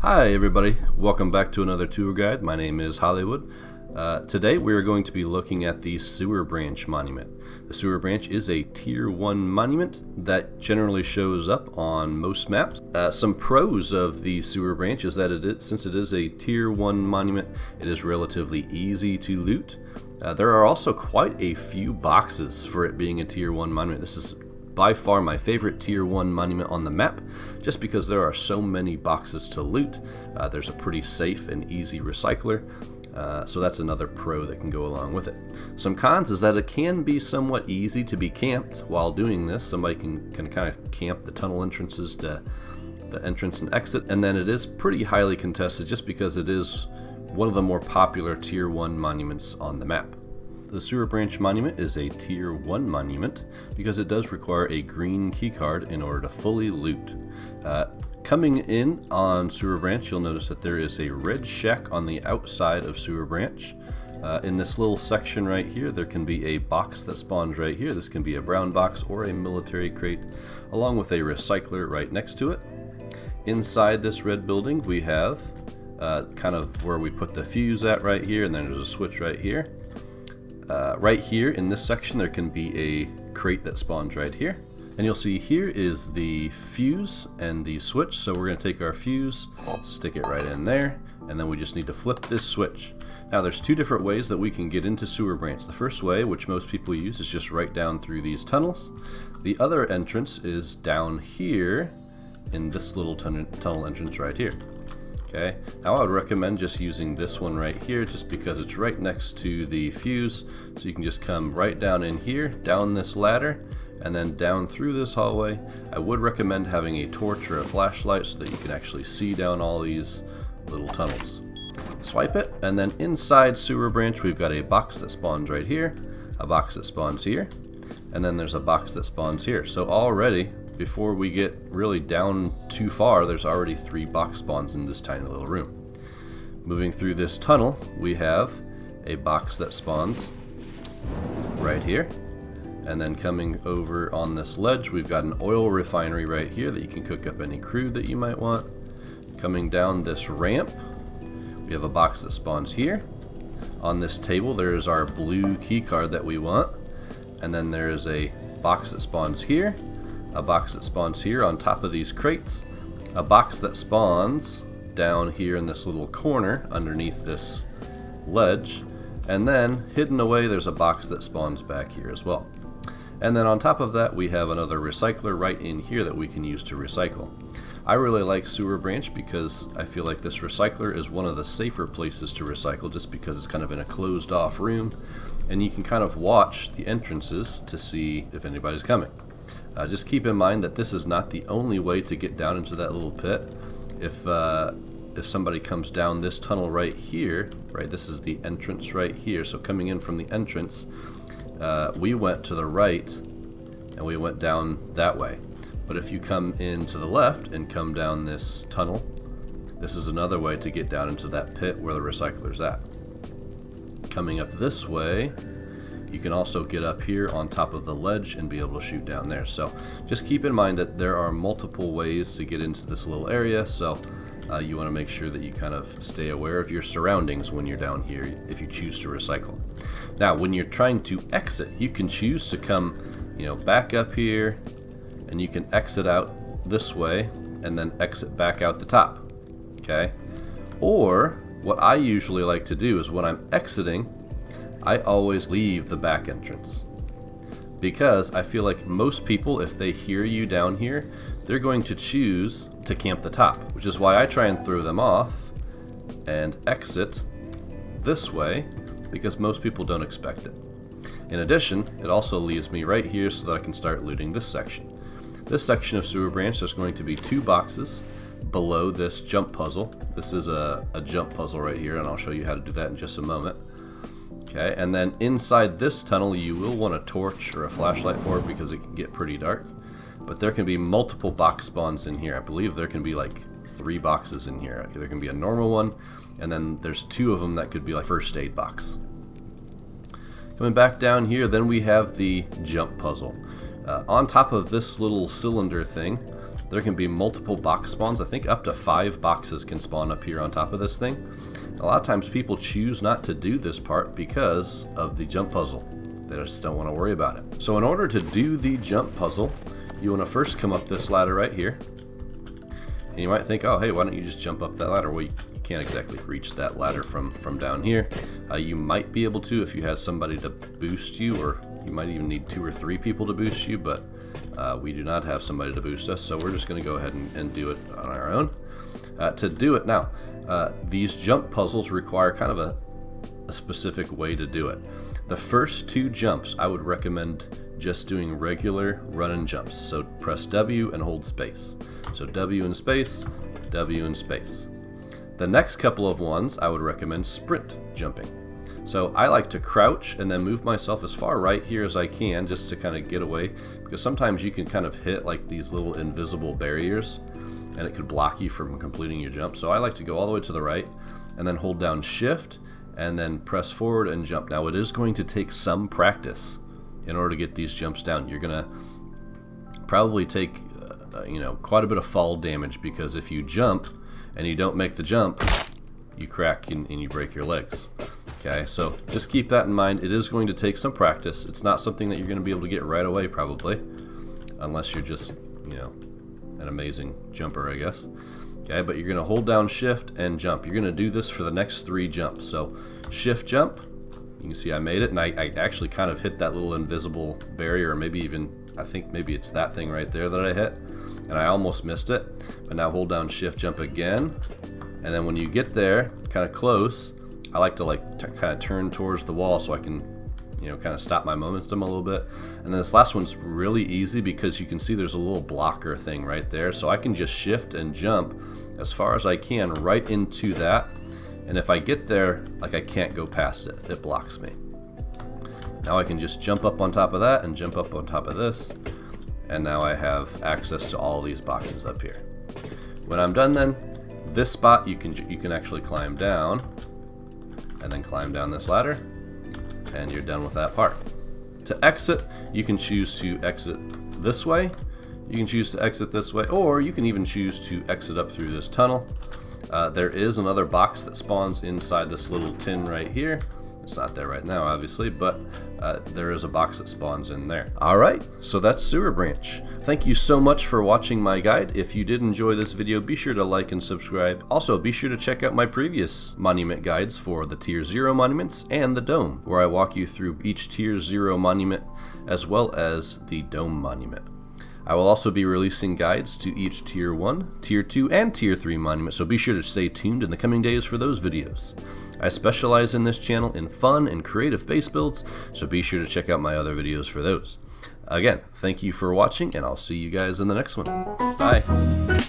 Hi everybody, welcome back to another tour guide. My name is Hollywood. Today we are going to be looking at the Sewer Branch Monument. The Sewer Branch is a Tier 1 monument that generally shows up on most maps. Some pros of the Sewer Branch is that since it is a Tier 1 monument, it is relatively easy to loot. There are also quite a few boxes for it being a Tier 1 monument. This is by far my favorite Tier 1 monument on the map, just because there are so many boxes to loot. There's a pretty safe and easy recycler, so that's another pro that can go along with it. Some cons is that it can be somewhat easy to be camped while doing this. Somebody can kind of camp the tunnel entrances to the entrance and exit, and then it is pretty highly contested just because it is one of the more popular Tier 1 monuments on the map. The Sewer Branch Monument is a Tier 1 monument because it does require a green keycard in order to fully loot. Coming in on Sewer Branch, you'll notice that there is a red shack on the outside of Sewer Branch. In this little section right here, there can be a box that spawns right here. This can be a brown box or a military crate, along with a recycler right next to it. Inside this red building, we have kind of where we put the fuse at right here, and then there's a switch right here. Right here in this section there can be a crate that spawns right here, and you'll see here is the fuse and the switch. So we're going to take our fuse, stick it right in there, and then we just need to flip this switch. Now there's two different ways that we can get into Sewer Branch. The first way, which most people use, is just right down through these tunnels. The other entrance is down here in this little tunnel entrance right here. Okay, now I would recommend just using this one right here just because it's right next to the fuse, so you can just come right down in here, down this ladder, and then down through this hallway. I would recommend having a torch or a flashlight so that you can actually see down all these little tunnels. Swipe it, and then inside Sewer Branch we've got a box that spawns right here, a box that spawns here, and then there's a box that spawns here. So already, before we get really down too far, there's already 3 box spawns in this tiny little room. Moving through this tunnel, we have a box that spawns right here. And then coming over on this ledge, we've got an oil refinery right here that you can cook up any crude that you might want. Coming down this ramp, we have a box that spawns here. On this table, there's our blue key card that we want. And then there is a box that spawns here, a box that spawns here on top of these crates, a box that spawns down here in this little corner underneath this ledge, and then hidden away there's a box that spawns back here as well. And then on top of that we have another recycler right in here that we can use to recycle. I really like Sewer Branch because I feel like this recycler is one of the safer places to recycle, just because it's kind of in a closed off room and you can kind of watch the entrances to see if anybody's coming. Just keep in mind that this is not the only way to get down into that little pit. If somebody comes down this tunnel right here, right, this is the entrance right here, so coming in from the entrance, we went to the right and we went down that way. But if you come in to the left and come down this tunnel, this is another way to get down into that pit where the recycler's at. Coming up this way, you can also get up here on top of the ledge and be able to shoot down there. So just keep in mind that there are multiple ways to get into this little area, so you want to make sure that you kind of stay aware of your surroundings when you're down here if you choose to recycle. Now when you're trying to exit, you can choose to come back up here, and you can exit out this way and then exit back out the top. Okay? Or what I usually like to do is when I'm exiting, I always leave the back entrance, because I feel like most people, if they hear you down here, they're going to choose to camp the top, which is why I try and throw them off and exit this way, because most people don't expect it. In addition, it also leaves me right here so that I can start looting this section. This section of Sewer Branch, there's going to be 2 boxes below this jump puzzle. This is a jump puzzle right here, and I'll show you how to do that in just a moment. Okay, and then inside this tunnel you will want a torch or a flashlight for it because it can get pretty dark. But there can be multiple box spawns in here. I believe there can be like 3 boxes in here. There can be a normal one, and then there's 2 of them that could be like first aid box. Coming back down here, then we have the jump puzzle. On top of this little cylinder thing, there can be multiple box spawns. I think up to 5 boxes can spawn up here on top of this thing. A lot of times people choose not to do this part because of the jump puzzle. They just don't want to worry about it. So in order to do the jump puzzle, you want to first come up this ladder right here. And you might think, oh, hey, why don't you just jump up that ladder? Well, you can't exactly reach that ladder from down here. You might be able to if you have somebody to boost you, or you might even need 2 or 3 people to boost you, but we do not have somebody to boost us, so we're just going to go ahead and do it on our own. To do it now, these jump puzzles require kind of a specific way to do it. The first 2 jumps, I would recommend just doing regular run and jumps. So press W and hold space. So W and space, W and space. The next couple of ones, I would recommend sprint jumping. So I like to crouch and then move myself as far right here as I can just to kind of get away, because sometimes you can kind of hit like these little invisible barriers and it could block you from completing your jump. So I like to go all the way to the right and then hold down shift and then press forward and jump. Now it is going to take some practice in order to get these jumps down. You're gonna probably take quite a bit of fall damage, because if you jump and you don't make the jump, you crack and you break your legs. Okay, so just keep that in mind. It is going to take some practice. It's not something that you're going to be able to get right away, probably, unless you're just, an amazing jumper, I guess. Okay, but you're going to hold down shift and jump. You're going to do this for the next 3 jumps. So shift jump, you can see I made it, and I actually kind of hit that little invisible barrier, or maybe even, I think maybe it's that thing right there that I hit, and I almost missed it. But now hold down shift jump again, and then when you get there, kind of close, I like to kind of turn towards the wall so I can, kind of stop my momentum a little bit. And then this last one's really easy because you can see there's a little blocker thing right there. So I can just shift and jump as far as I can right into that. And if I get there, I can't go past it. It blocks me. Now I can just jump up on top of that and jump up on top of this. And now I have access to all these boxes up here. When I'm done then, this spot you can actually climb down and then climb down this ladder, and you're done with that part. To exit, you can choose to exit this way, you can choose to exit this way, or you can even choose to exit up through this tunnel. There is another box that spawns inside this little tin right here. It's not there right now, obviously, but there is a box that spawns in there. Alright, so that's Sewer Branch. Thank you so much for watching my guide. If you did enjoy this video, be sure to like and subscribe. Also, be sure to check out my previous monument guides for the Tier 0 monuments and the Dome, where I walk you through each Tier 0 monument as well as the Dome monument. I will also be releasing guides to each Tier 1, Tier 2, and Tier 3 monument, so be sure to stay tuned in the coming days for those videos. I specialize in this channel in fun and creative base builds, so be sure to check out my other videos for those. Again, thank you for watching, and I'll see you guys in the next one. Bye!